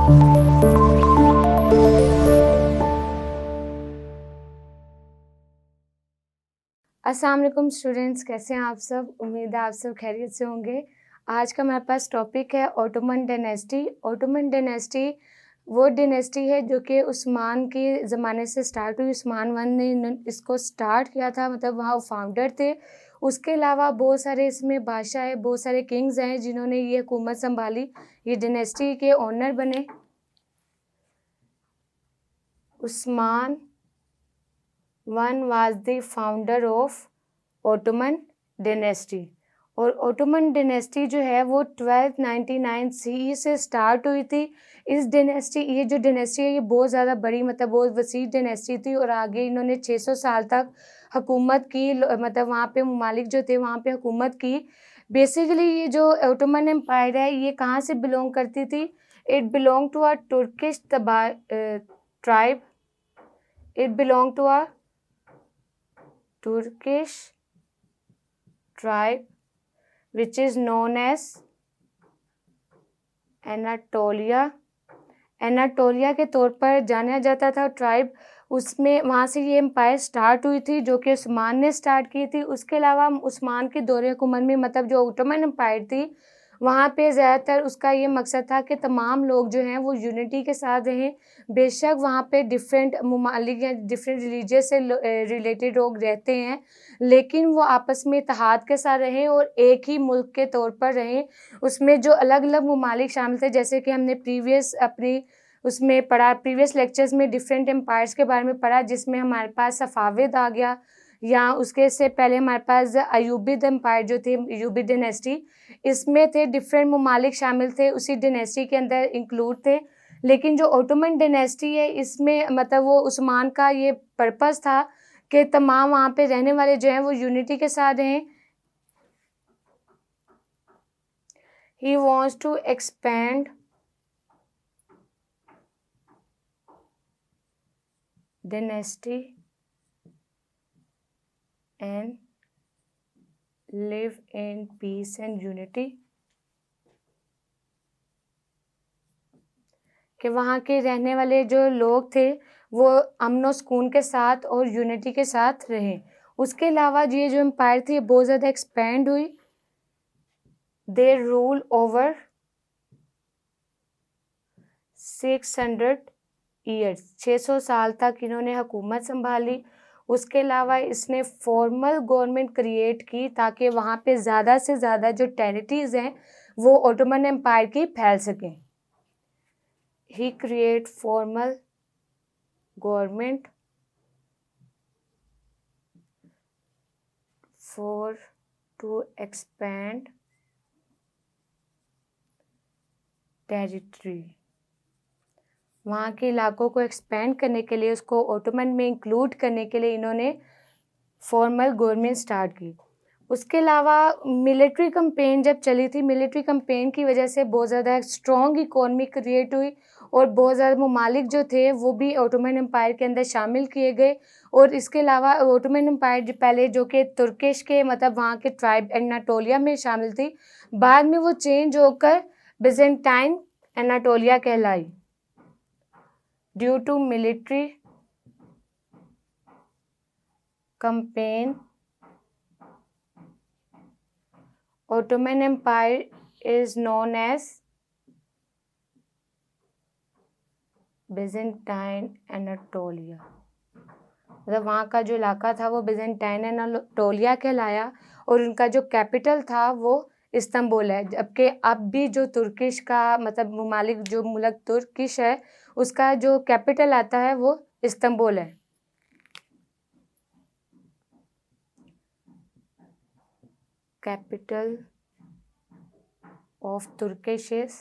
अस्सलाम वालेकुम स्टूडेंट्स, कैसे हैं आप सब। उम्मीद है आप सब खैरियत से होंगे। आज का हमारे पास टॉपिक है ओटोमन डायनेस्टी। ओटोमन डायनेस्टी वो डायनेस्टी है जो कि उस्मान के ज़माने से स्टार्ट हुई। उस्मान वन ने इसको स्टार्ट किया था, मतलब वहाँ वो फाउंडर थे। उसके अलावा बहुत सारे इसमें बादशाह है, बहुत सारे किंग्स हैं जिन्होंने ये हुकूमत संभाली, ये डायनेस्टी के ओनर बने। Usman one was the founder of Ottoman dynasty. और ओटोमन डायनेस्टी जो है वो 1299 सी से स्टार्ट हुई थी। इस डायनेस्टी, ये जो डायनेस्टी है ये बहुत ज़्यादा बड़ी, मतलब बहुत वसी डायनेस्टी थी। और आगे इन्होंने 600 साल तक हुकूमत की, मतलब वहाँ पे ममालिक जो थे वहाँ पे हुकूमत की। बेसिकली ये जो ओटोमन एम्पायर है ये कहाँ से बिलोंग करती थी? It belong to a Turkish tribe. It belong to a Turkish tribe which is known as Anatolia. Anatolia के तौर पर जाना जाता था ट्राइब। उसमें वहाँ से ये एम्पायर स्टार्ट हुई थी जो कि उस्मान ने स्टार्ट की थी। उसके अलावा उस्मान के दौरे हुकूमत में, मतलब जो ओटोमन एम्पायर थी वहाँ पे ज़्यादातर उसका ये मकसद था कि तमाम लोग जो हैं वो यूनिटी के साथ रहें। बेशक वहाँ पे डिफरेंट ममालिक या डिफरेंट रिलीजियस से रिलेटेड लोग रहते हैं, लेकिन वो आपस में इत्तेहाद के साथ रहें और एक ही मुल्क के तौर पर रहें। उसमें जो अलग अलग ममालिक शामिल थे, जैसे कि हमने प्रीवियस अपनी उसमें पढ़ा, प्रीवियस लेक्चर्स में डिफरेंट एम्पायर्स के बारे में पढ़ा, जिसमें हमारे पास सफ़ाविद आ गया, या उसके से पहले हमारे पास अयूबिद एम्पायर जो थे, अयूबिद डायनेस्टी, इसमें थे डिफरेंट ममालिक शामिल थे, उसी डायनेस्टी के अंदर इंक्लूड थे। लेकिन जो ओटोमन डायनेस्टी है इसमें मतलब वो उस्मान का ये पर्पस था कि तमाम वहाँ पे रहने वाले जो हैं वो यूनिटी के साथ रहें। He wants to expand dynasty and live in peace and unity, कि वहाँ के रहने वाले जो लोग थे वो अमन व सुकून के साथ और यूनिटी के साथ रहें। उसके अलावा ये जो एम्पायर थी बहुत ज़्यादा एक्सपेंड हुई। दे रूल ओवर 600 ईयर्स, 600 साल तक इन्होंने हुकूमत संभाली। उसके अलावा इसने फॉर्मल गवर्नमेंट क्रिएट की ताकि वहाँ पे ज़्यादा से ज़्यादा जो टेरिटरीज़ हैं वो ओटोमन एम्पायर की फैल सकें। ही create formal government for to expand territory। वहाँ के इलाकों को एक्सपेंड करने के लिए, उसको ओटोमन में इंक्लूड करने के लिए इन्होंने फॉर्मल गवर्नमेंट स्टार्ट की। उसके अलावा मिलिट्री कैंपेन जब चली थी, मिलिट्री कैंपेन की वजह से बहुत ज़्यादा स्ट्रॉन्ग इकोनॉमी क्रिएट हुई और बहुत ज़्यादा ममालिक जो थे वो भी ओटोमन एम्पायर के अंदर शामिल किए गए। और इसके अलावा ओटोमन एम्पायर पहले जो कि तुर्किश के, मतलब वहाँ के ट्राइब एनाटोलिया में शामिल थी, बाद में वो चेंज होकर बिजेंटाइन एनाटोलिया कहलाई। Due to military campaign Ottoman Empire is known as Byzantine Anatolia। मतलब वहाँ का जो इलाका था वो बिजेंटाइन एनाटोलिया कहलाया और उनका जो कैपिटल था वो इस्तांबुल है। जबकि अब भी जो तुर्किश का, मतलब ममालिक जो मुल्क तुर्किश है उसका जो कैपिटल आता है वो इस्तांबुल है। Capital of Turkish is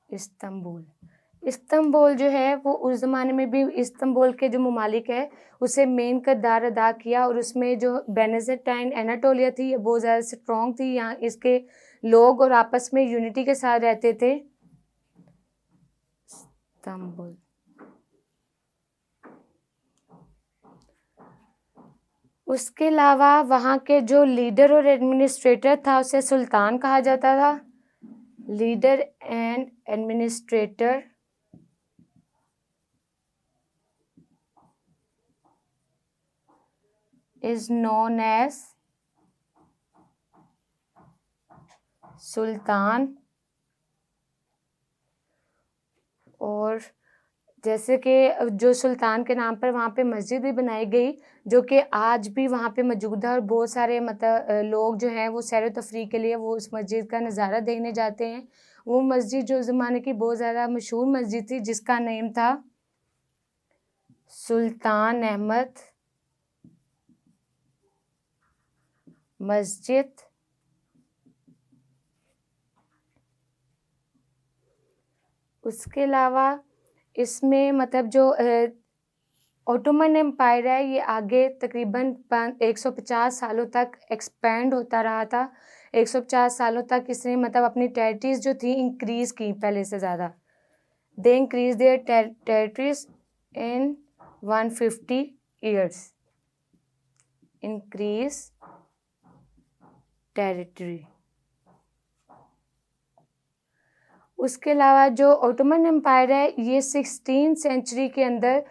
Istanbul. Istanbul जो है वो उस ज़माने में भी इस्तांबुल के जो ममालिक है उसे मेन किरदार अदा किया। और उसमें जो बेनेज़ेंटाइन एनाटोलिया थी ये बहुत ज़्यादा स्ट्रॉन्ग थी, यहाँ इसके लोग और आपस में यूनिटी के साथ रहते थे। इस्तांबुल। उसके अलावा वहाँ के जो लीडर और एडमिनिस्ट्रेटर था उसे सुल्तान कहा जाता था। leader and administrator is known as सुल्तान। और जैसे कि जो सुल्तान के नाम पर वहाँ पे मस्जिद भी बनाई गई, जो कि आज भी वहाँ पे मौजूद है, और बहुत सारे मतलब लोग जो हैं वो सैर तफरीह के लिए वो उस मस्जिद का नज़ारा देखने जाते हैं। वो मस्जिद जो ज़माने की बहुत ज़्यादा मशहूर मस्जिद थी, जिसका नेम था सुल्तान अहमद मस्जिद। उसके अलावा इसमें मतलब जो ओटोमन एम्पायर है, ये आगे तकरीबन 150 सालों तक एक्सपेंड होता रहा था। 150 सालों तक इसने मतलब अपनी टेरिटरीज जो थी इंक्रीज़ की पहले से ज़्यादा। They increase their territories in 150 years. Increase territory. उसके अलावा जो ओटोमन एम्पायर है, ये 16th सेंचुरी के अंदर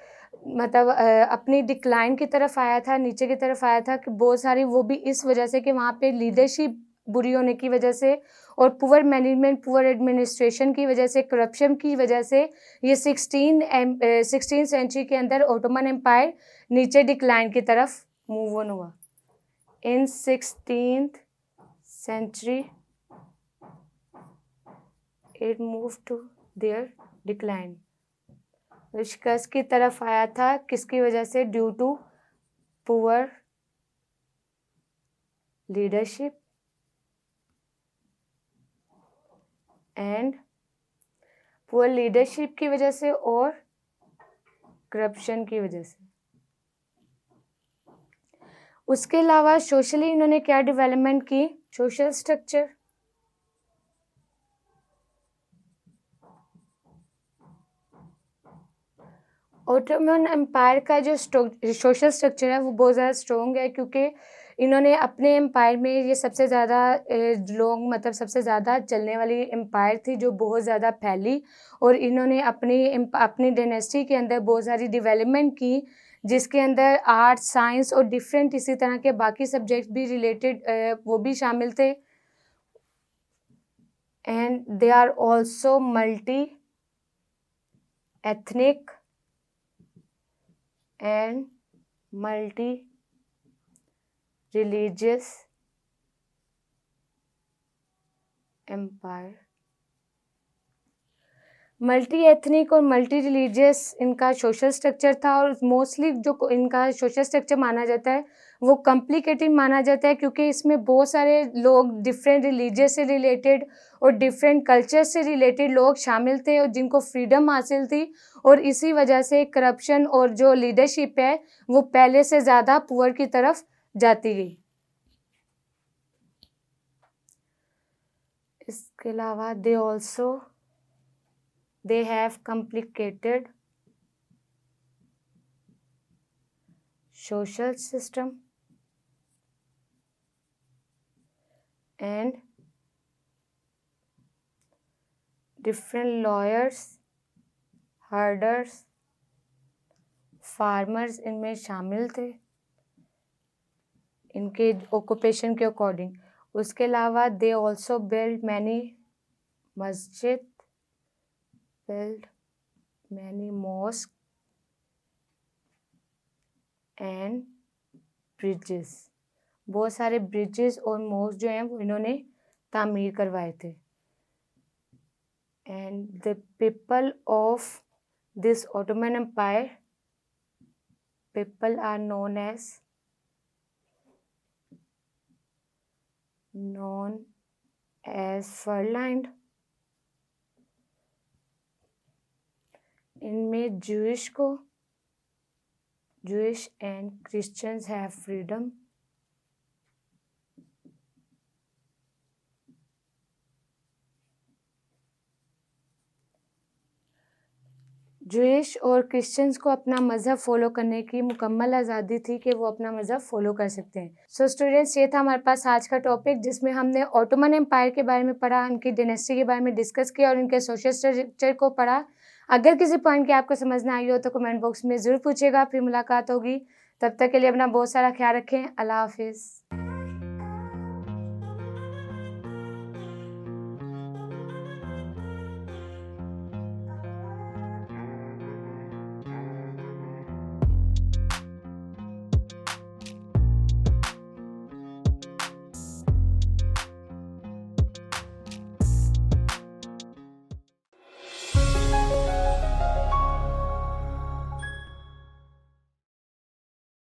मतलब अपनी डिक्लाइन की तरफ आया था, नीचे की तरफ आया था, कि बहुत सारी वो भी इस वजह से कि वहाँ पे लीडरशिप बुरी होने की वजह से, और पुअर मैनेजमेंट, पुअर एडमिनिस्ट्रेशन की वजह से, करप्शन की वजह से ये 16th सेंचुरी के अंदर ओटोमन एम्पायर नीचे डिक्लाइन की तरफ मूव ऑन हुआ। In 16th century it moved to their decline। शिकस्त की तरफ आया था, किसकी वजह से? Due to poor leadership and poor leadership की वजह से और करप्शन की वजह से। उसके अलावा सोशली इन्होंने क्या डेवलपमेंट की? Social structure. ओटोमन एम्पायर का जो सोशल स्ट्रक्चर है वो बहुत ज़्यादा स्ट्रॉन्ग है, क्योंकि इन्होंने अपने एम्पायर में ये सबसे ज़्यादा लोग मतलब सबसे ज़्यादा चलने वाली एम्पायर थी, जो बहुत ज़्यादा फैली, और इन्होंने अपनी डायनेस्टी के अंदर बहुत सारी डेवलपमेंट की, जिसके अंदर आर्ट, साइंस और डिफरेंट इसी तरह के बाकी सब्जेक्ट भी रिलेटेड वो भी शामिल थे। And they are also multi ethnic and multi-religious empire। Multi ethnic और मल्टी रिलीजियस इनका सोशल स्ट्रक्चर था, और मोस्टली जो इनका सोशल स्ट्रक्चर माना जाता है वो कॉम्प्लिकेटेड माना जाता है, क्योंकि इसमें बहुत सारे लोग डिफरेंट रिलीजियस से रिलेटेड और डिफरेंट कल्चर से रिलेटेड लोग शामिल थे, और जिनको फ्रीडम हासिल थी, और इसी वजह से करप्शन और जो लीडरशिप है वो पहले से ज़्यादा पुअर की तरफ जाती गई। इसके अलावा they have complicated social system and different lawyers, herders, farmers इनमें शामिल थे इनके ऑक्यूपेशन के अकॉर्डिंग। उसके अलावा they also built many मस्जिद, built many mosques and bridges। बहुत सारे ब्रिजेस और मॉस्क जो हैं वो इन्होंने तामीर करवाए थे। And the people of this Ottoman Empire, people are known as फरलैंड। इनमें Jewish and Christians have freedom। Jewish और क्रिश्चियंस को अपना मज़हब फ़ॉलो करने की मुकम्मल आज़ादी थी कि वो अपना मज़हब फ़ॉलो कर सकते हैं। सो स्टूडेंट्स, ये था हमारे पास आज का टॉपिक, जिसमें हमने ऑटोमन एम्पायर के बारे में पढ़ा, उनकी डायनेस्टी के बारे में डिस्कस किया और उनके सोशल स्ट्रक्चर को पढ़ा। अगर किसी पॉइंट की आपको समझ ना आई हो तो कमेंट बॉक्स में ज़रूर पूछिएगा, फिर मुलाकात होगी। तब तक के लिए अपना बहुत सारा ख्याल रखें। अल्लाह हाफ़िज़।